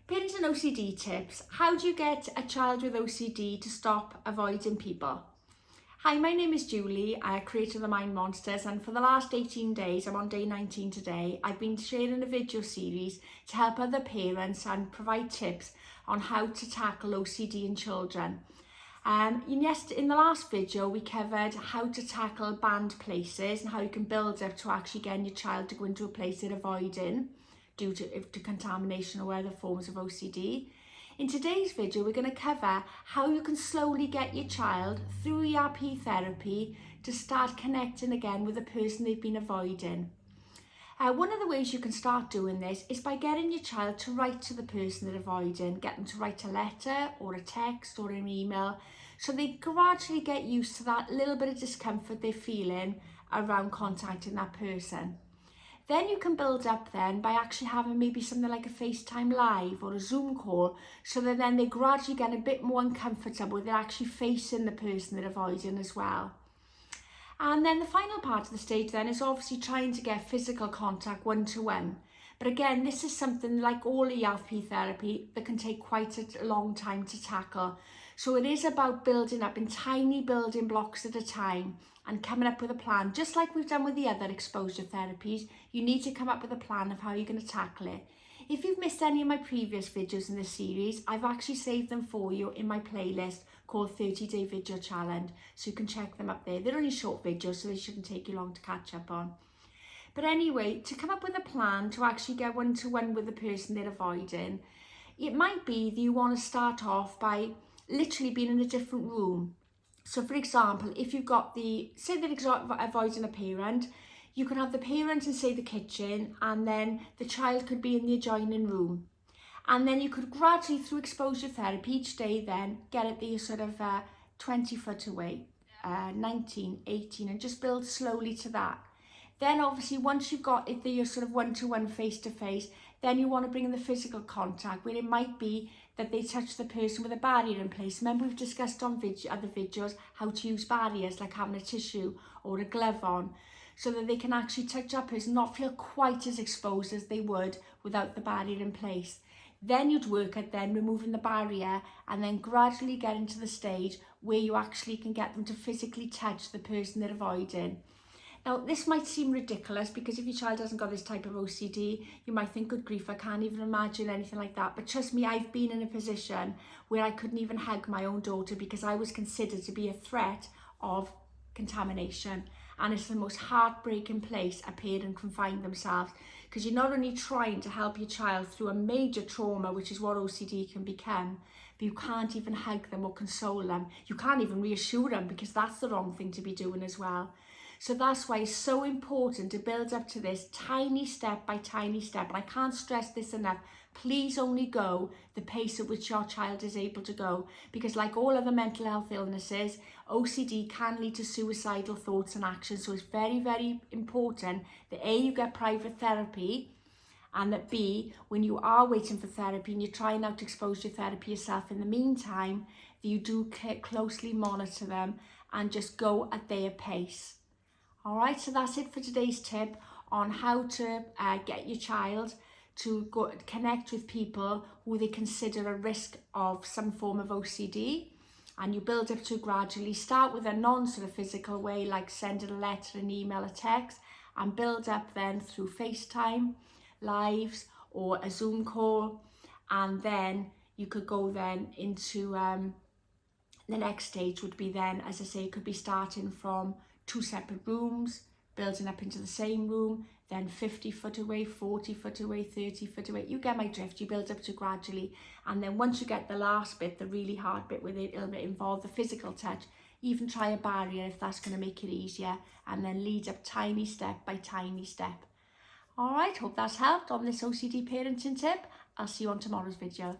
Parents and OCD tips. How do you get a child with OCD to stop avoiding people? Hi, my name is Julie, creator of the Mind Monsters, and for the last 18 days, I'm on day 19 today, I've been sharing a video series to help other parents and provide tips on how to tackle OCD in children. In the last video, we covered how to tackle banned places and how you can build up to actually getting your child to go into a place they're avoiding due to contamination or other forms of OCD. In today's video, we're going to cover how you can slowly get your child through ERP therapy to start connecting again with the person they've been avoiding. One of the ways you can start doing this is by getting your child to write to the person they're avoiding, get them to write a letter or a text or an email, so they gradually get used to that little bit of discomfort they're feeling around contacting that person. Then you can build up then by actually having maybe something like a FaceTime Live or a Zoom call, so that then they gradually get a bit more uncomfortable with actually facing the person they're avoiding as well. And then the final part of the stage then is obviously trying to get physical contact one-to-one. But again, this is something like all ERP therapy that can take quite a long time to tackle. So it is about building up in tiny building blocks at a time and coming up with a plan. Just like we've done with the other exposure therapies, you need to come up with a plan of how you're going to tackle it. If you've missed any of my previous videos in this series, I've actually saved them for you in my playlist called 30-Day Video Challenge, so you can check them up there. They're only short videos, so they shouldn't take you long to catch up on. But anyway, to come up with a plan to actually get one-to-one with the person they're avoiding, it might be that you want to start off by literally being in a different room. So for example, if you've got say they're avoiding a parent, you can have the parent in, say, the kitchen, and then the child could be in the adjoining room. And then you could gradually, through exposure therapy each day, then get it the sort of 20 foot away, 19, 18, and just build slowly to that. Then obviously once you've got it, you're sort of one-to-one, face-to-face, then you want to bring in the physical contact, where it might be that they touch the person with a barrier in place. Remember, we've discussed on other videos how to use barriers, like having a tissue or a glove on, so that they can actually touch that person, not feel quite as exposed as they would without the barrier in place. Then you'd work at then removing the barrier and then gradually get into the stage where you actually can get them to physically touch the person they're avoiding. Now, this might seem ridiculous, because if your child hasn't got this type of OCD, you might think, good grief, I can't even imagine anything like that. But trust me, I've been in a position where I couldn't even hug my own daughter because I was considered to be a threat of contamination. And it's the most heartbreaking place a parent can find themselves, because you're not only trying to help your child through a major trauma, which is what OCD can become, but you can't even hug them or console them. You can't even reassure them, because that's the wrong thing to be doing as well. So that's why it's so important to build up to this tiny step by tiny step. And I can't stress this enough. Please only go the pace at which your child is able to go, because like all other mental health illnesses, OCD can lead to suicidal thoughts and actions. So it's very, very important that A, you get private therapy, and that B, when you are waiting for therapy and you're trying out exposure therapy yourself in the meantime, that you do closely monitor them and just go at their pace. All right, so that's it for today's tip on how to get your child to connect with people who they consider a risk of some form of OCD. And you build up to gradually start with a non-sort of physical way, like sending a letter, an email, a text, and build up then through FaceTime, Lives, or a Zoom call. And then you could go then into the next stage would be then, as I say, it could be starting from 2 separate rooms, building up into the same room, then 50 foot away, 40 foot away, 30 foot away. You get my drift. You build up to gradually. And then once you get the last bit, the really hard bit with it, it'll involve the physical touch. Even try a barrier if that's going to make it easier. And then lead up tiny step by tiny step. All right, hope that's helped on this OCD parenting tip. I'll see you on tomorrow's video.